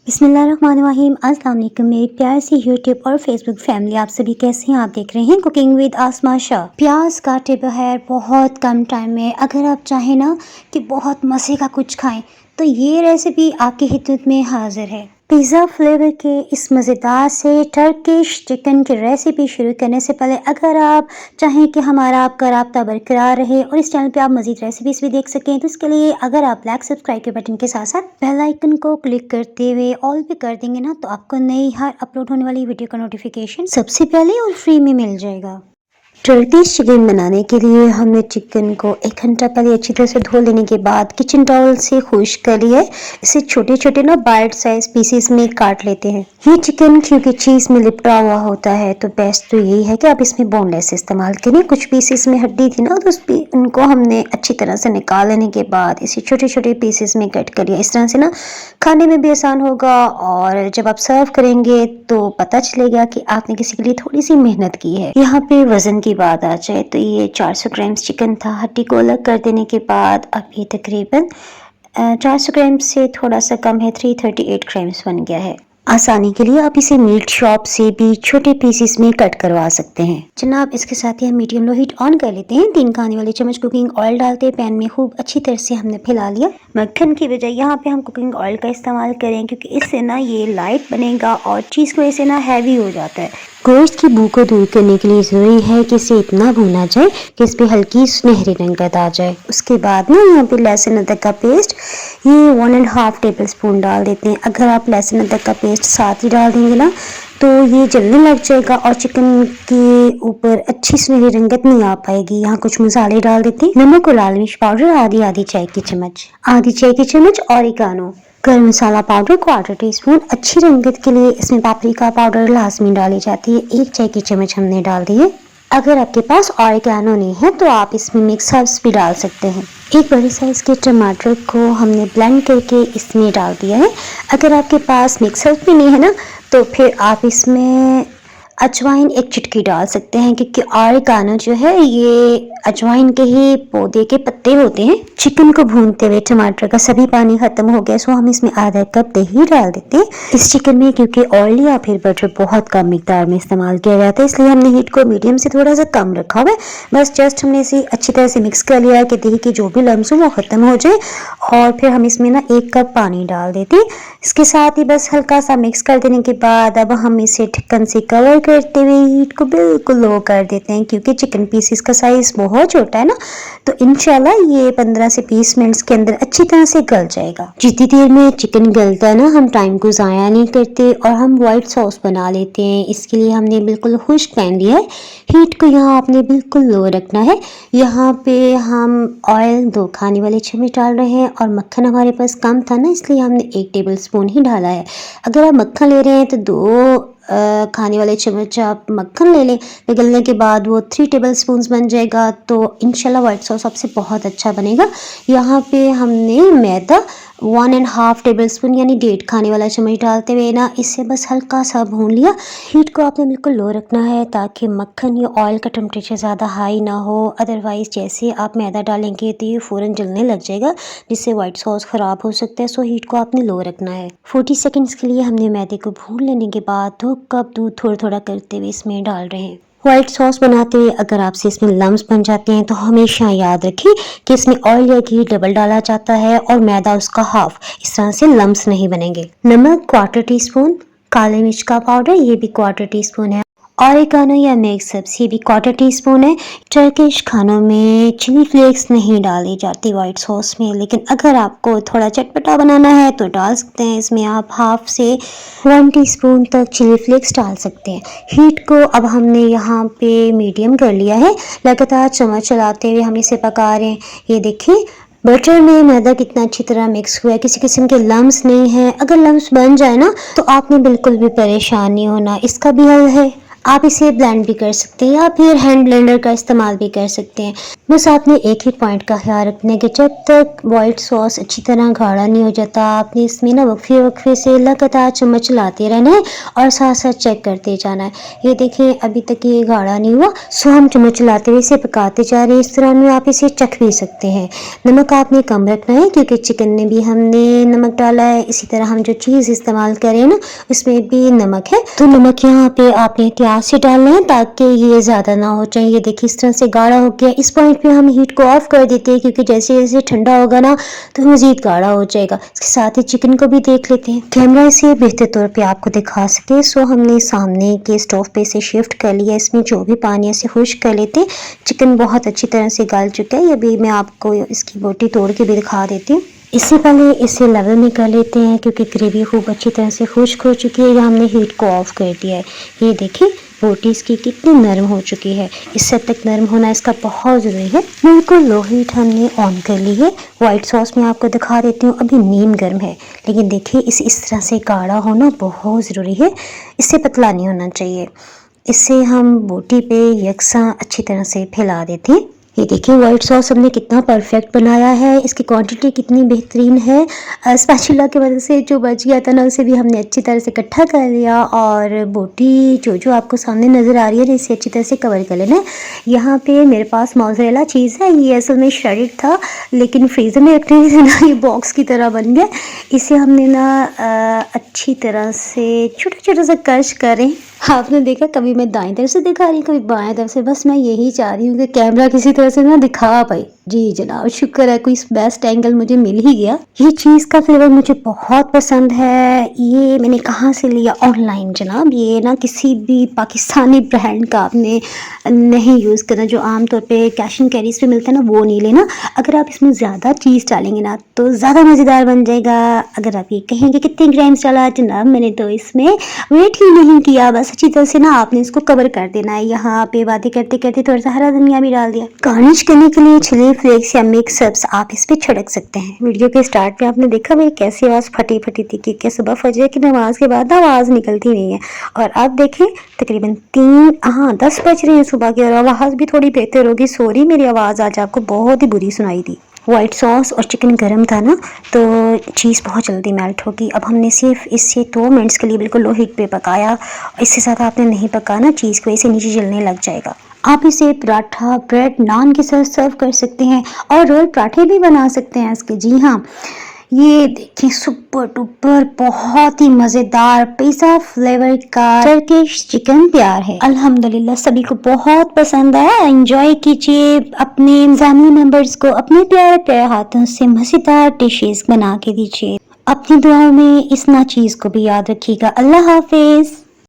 बिस्मिल्लाहिर्रहमानिर्रहीम। अस्सलाम वालेकुम मेरी प्यार सी यूट्यूब और फेसबुक फैमिली, आप सभी कैसे हैं? आप देख रहे हैं कुकिंग विद आसमा शाह। प्याज काटे बगैर बहुत कम टाइम में अगर आप चाहें ना कि बहुत मज़े का कुछ खाएं तो ये रेसिपी आपकी खिदमत में हाजिर है। पिज़्ज़ा फ्लेवर के इस मज़ेदार से टर्किश चिकन की रेसिपी शुरू करने से पहले अगर आप चाहें कि हमारा आपका राब्ता बरकरार रहे और इस चैनल पे आप मज़ीद रेसिपीज़ भी देख सकें तो इसके लिए अगर आप ब्लैक सब्सक्राइब के बटन के साथ साथ बेल आइकन को क्लिक करते हुए ऑल पे कर देंगे ना तो आपको नई हर अपलोड होने वाली वीडियो का नोटिफिकेशन सबसे पहले और फ्री में मिल जाएगा। टर्किश चिकन बनाने के लिए हमने चिकन को 1 घंटा पहले अच्छी तरह से धो लेने के बाद किचन टॉवल से खुश्क कर लिया है। इसे छोटे छोटे ना बाइट साइज पीसेस में काट लेते हैं। ये चिकन क्योंकि चीज़ में लिपटा हुआ होता है तो बेस्ट तो यही है कि आप इसमें बोनलेस इस्तेमाल करें। कुछ पीसेस में हड्डी थी ना तो उनको हमने अच्छी तरह से निकाल लेने के बाद इसे छोटे छोटे पीसेस में कट कर लिया। इस तरह से ना खाने में भी आसान होगा और जब आप सर्व करेंगे तो पता चलेगा कि आपने किसी के लिए थोड़ी सी मेहनत की है। यहाँ पे वजन की बात आ जाए तो ये 400 ग्राम चिकन था। हड्डी को अलग कर देने के बाद अब ये तकरीबन 400 ग्राम से थोड़ा सा कम है, 338 ग्राम्स बन गया है। आसानी के लिए आप इसे मीट शॉप से भी छोटे पीसेस में कट करवा सकते हैं। जनाब इसके साथ ही हम मीडियम लो हीट ऑन कर लेते हैं। 3 खाने वाले चम्मच कुकिंग ऑयल डालते हैं। पैन में खूब अच्छी तरह से हमने फैला लिया। मक्खन की बजाय यहाँ पे हम कुकिंग ऑयल का इस्तेमाल करें क्योंकि इससे ना ये लाइट बनेगा और चीज़ को ऐसे ना हैवी हो जाता है। गोश्त की बू को दूर करने के लिए ज़रूरी है कि इसे इतना भूना जाए कि इस पर हल्की सुनहरी रंगत आ जाए। उसके बाद ना यहाँ पे लहसुन अदरक का पेस्ट ये 1.5 टेबल स्पून डाल देते हैं। अगर आप लहसुन अदरक का पेस्ट साथ ही डाल देंगे ना तो ये जलने लग जाएगा और चिकन के ऊपर अच्छी सुनहरी रंगत नहीं आ पाएगी। यहाँ कुछ मसाले डाल देते हैं। नमक और लाल मिर्च पाउडर आधी चाय की चम्मच ऑरिगानो, गरम मसाला पाउडर 1/4 टीस्पून। अच्छी रंगत के लिए इसमें पापरिका पाउडर लाजमी डाली जाती है। 1 चाय की चम्मच हमने डाल दी है। अगर आपके पास ऑरिगानो नहीं है तो आप इसमें मिक्स हर्ब्स भी डाल सकते हैं। 1 बड़े साइज के टमाटर को हमने ब्लेंड करके इसमें डाल दिया है। अगर आपके पास मिक्स हर्ब्स भी नहीं है ना तो फिर आप इसमें अजवाइन 1 चुटकी डाल सकते हैं क्योंकि ऑरिगानो जो है ये अजवाइन के ही पौधे के पत्ते होते हैं। चिकन को भूनते हुए टमाटर का सभी पानी खत्म हो गया सो हम इसमें आधा कप दही डाल देते हैं। इस चिकन में क्योंकि ऑयल या फिर बटर बहुत कम मिकदार में इस्तेमाल किया जाता है इसलिए हमने हीट को मीडियम से थोड़ा सा कम रखा हुआ है। बस जस्ट हमने इसे अच्छी तरह से मिक्स कर लिया है कि दही की जो भी लम्स हो वो खत्म हो जाए और फिर हम इसमें ना 1 कप पानी डाल देते हैं। इसके साथ ही बस हल्का सा मिक्स कर देने के बाद अब हम इसे ढक्कन से कवर करते हुए हीट को बिल्कुल लो कर देते हैं क्योंकि चिकन पीसेस का साइज बहुत छोटा है ना तो इंशाल्लाह ये 15 से 20 मिनट्स के अंदर अच्छी तरह से गल जाएगा। जितनी देर में चिकन गलता है ना हम टाइम को ज़ाया नहीं करते और हम वाइट सॉस बना लेते हैं। इसके लिए हमने बिल्कुल खुश्क पैन लिया है। हीट को यहाँ आपने बिल्कुल लो रखना है। यहाँ पे हम ऑयल 2 खाने वाले चम्मच डाल रहे हैं और मक्खन हमारे पास कम था ना इसलिए हमने 1 टेबल स्पून ही डाला है। अगर आप मक्खन ले रहे हैं तो 2 खाने वाले चम्मच आप मक्खन ले लें। पिघलने के बाद वो 3 टेबल स्पून बन जाएगा तो इंशाल्लाह वाइट सॉस आपसे बहुत अच्छा बनेगा। यहाँ पे हमने मैदा 1.5 टेबल स्पून यानी 1.5 खाने वाला चम्मच डालते हुए ना इसे बस हल्का सा भून लिया। हीट को आपने बिल्कुल लो रखना है ताकि मक्खन या ऑयल का टेम्परेचर ज़्यादा हाई ना हो। अदरवाइज़ जैसे आप मैदा डालेंगे तो ये फ़ौरन जलने लग जाएगा जिससे वाइट सॉस ख़राब हो सकता है। सो हीट को आपने लो रखना है। 40 सेकेंड्स के लिए हमने मैदे को भून लेने के बाद 2 कप दूध थोड़ा थोड़ा करते हुए इसमें डाल रहे हैं। वाइट सॉस बनाते हुए अगर आपसे इसमें लम्स बन जाते हैं तो हमेशा याद रखिए कि इसमें ऑयल या घी डबल डाला जाता है और मैदा उसका हाफ, इस तरह से लम्स नहीं बनेंगे। नमक 1/4 टीस्पून, काले मिर्च का पाउडर ये भी 1/4 टीस्पून है। ऑरिगानो या मिक्स हर्ब्स ये भी 1/4 टीस्पून है। टर्किश खानों में चिली फ्लेक्स नहीं डाली जाती वाइट सॉस में, लेकिन अगर आपको थोड़ा चटपटा बनाना है तो डाल सकते हैं। इसमें आप हाफ से 1 टीस्पून तक चिली फ्लेक्स डाल सकते हैं। हीट को अब हमने यहाँ पे मीडियम कर लिया है। लगातार चम्मच चलाते हुए हम इसे पका रहे हैं। ये देखिए बटर में मैदा कितना अच्छी तरह मिक्स हुआ है, किसी किस्म के लम्स नहीं है। अगर लम्स बन जाए ना तो आपने बिल्कुल भी परेशान नहीं होना। इसका भी हल है, आप इसे ब्लेंड भी कर सकते हैं या फिर हैंड ब्लेंडर का इस्तेमाल भी कर सकते हैं। बस आपने एक ही पॉइंट का ख्याल रखना है कि जब तक वाइट सॉस अच्छी तरह गाढ़ा नहीं हो जाता, आपने इसमें ना वक्फे वक्फे से लगातार चम्मच चलाते रहना है और साथ साथ चेक करते जाना है। ये देखें अभी तक ये गाढ़ा नहीं हुआ, सो हम चम्मच चलाते हुए इसे पकाते जा रहे हैं। इस तरह में आप इसे चख भी सकते हैं। नमक आपने कम रखना है क्योंकि चिकन में भी हमने नमक डाला है, इसी तरह हम जो चीज़ इस्तेमाल करें ना उसमें भी नमक है, तो नमक यहाँ पे आपने एहतियात से डालना है ताकि ये ज़्यादा ना हो जाए। ये देखिए इस तरह से गाढ़ा हो गया। इस पॉइंट पे हम हीट को ऑफ कर देते हैं क्योंकि जैसे जैसे ठंडा होगा ना तो मज़ीद गाढ़ा हो जाएगा। इसके साथ ही चिकन को भी देख लेते हैं, कैमरा इसे बेहतर तौर पे आपको दिखा सके। सो हमने सामने के स्टोव पे इसे शिफ्ट कर लिया। इसमें जो भी पानी है इसे खुश्क कर लेते हैं। चिकन बहुत अच्छी तरह से गल चुका है। अभी मैं आपको इसकी बोटी तोड़ के भी दिखा देती हूँ। इससे पहले इसे लेवल में कर लेते हैं क्योंकि ग्रेवी खूब अच्छी तरह से खुश्क हो चुकी है। या हमने हीट को ऑफ कर दिया है। ये देखिए बोटी इसकी कितनी नरम हो चुकी है। इससे तक नरम होना इसका बहुत ज़रूरी है। बिल्कुल लो हीट हमने ऑन कर ली है। वाइट सॉस मैं आपको दिखा देती हूँ, अभी नीम गर्म है लेकिन देखिए इस तरह से गाढ़ा होना बहुत ज़रूरी है। इससे पतला नहीं होना चाहिए। इससे हम बोटी पे यकसा अच्छी तरह से फैला देते हैं। ये देखिए वाइट सॉस हमने कितना परफेक्ट बनाया है। इसकी क्वांटिटी कितनी बेहतरीन है। स्पैचुला की वजह से जो बच गया था ना उसे भी हमने अच्छी तरह से इकट्ठा कर लिया और बोटी जो आपको सामने नज़र आ रही है इसे अच्छी तरह से कवर कर लेना है। यहाँ पे मेरे पास मोज़रेला चीज़ है। ये असल में श्रेडेड था लेकिन फ्रीज़र में रखने से ना ये बॉक्स की तरह बन गया। इसे हमने ना अच्छी तरह से छोटा छोटा सा कश करें। आपने देखा कभी मैं दाएं तरफ से दिखा रही हूँ कभी बाएं तरफ से, बस मैं यही चाह रही हूँ कि कैमरा किसी तरह से ना दिखा पाए। जी जनाब शुक्र है कोई बेस्ट एंगल मुझे मिल ही गया। ये चीज़ का फ्लेवर मुझे बहुत पसंद है। ये मैंने कहाँ से लिया? ऑनलाइन जनाब। ये ना किसी भी पाकिस्तानी ब्रांड का आपने नहीं यूज़ करना। जो आमतौर पे कैश एंड कैरीज पे मिलता है ना वो नहीं लेना। अगर आप इसमें ज़्यादा चीज़ डालेंगे ना तो ज़्यादा मज़ेदार बन जाएगा। अगर आप ये कहेंगे कितने ग्राम्स डाला जनाब, मैंने तो इसमें वेट ही नहीं किया, बस अच्छी तरह से ना आपने इसको कवर कर देना है। यहाँ पे बातें करते करते थोड़ा सा हरा धनिया भी डाल दिया। गार्निश करने के लिए चिली फ्लेक्स या मिक्सअप्स आप इस पे छिड़क सकते हैं। वीडियो के स्टार्ट में आपने देखा मेरी कैसी आवाज़ फटी फटी थी क्योंकि सुबह फजर की नमाज के बाद आवाज़ निकलती नहीं है। और अब देखें तकरीबन 10 बज रहे हैं सुबह की और आवाज़ भी थोड़ी बेहतर होगी। सॉरी मेरी आवाज़ आज आपको बहुत ही बुरी सुनाई दी। वाइट सॉस और चिकन गर्म था ना तो चीज़ बहुत जल्दी मेल्ट होगी। अब हमने सिर्फ इससे 2 मिनट्स के लिए बिल्कुल लो हीट पे पकाया। इससे ज़्यादा आपने नहीं पकाना, चीज़ की वजह से नीचे जलने लग जाएगा। आप इसे पराठा ब्रेड नान के साथ सर्व कर सकते हैं और रोल पराठे भी बना सकते हैं इसके। जी हाँ ये देखिए सुपर डुपर बहुत ही मज़ेदार पिज़्ज़ा फ्लेवर का टर्किश चिकन तैयार है। अल्हम्दुलिल्लाह सभी को बहुत पसंद आया। एंजॉय कीजिए, अपने फैमिली मेम्बर्स को अपने प्यारे प्यारे हाथों से मज़ेदार डिशेस बना के दीजिए। अपनी दुआओं में इस ना चीज़ को भी याद रखिएगा। अल्लाह हाफिज़।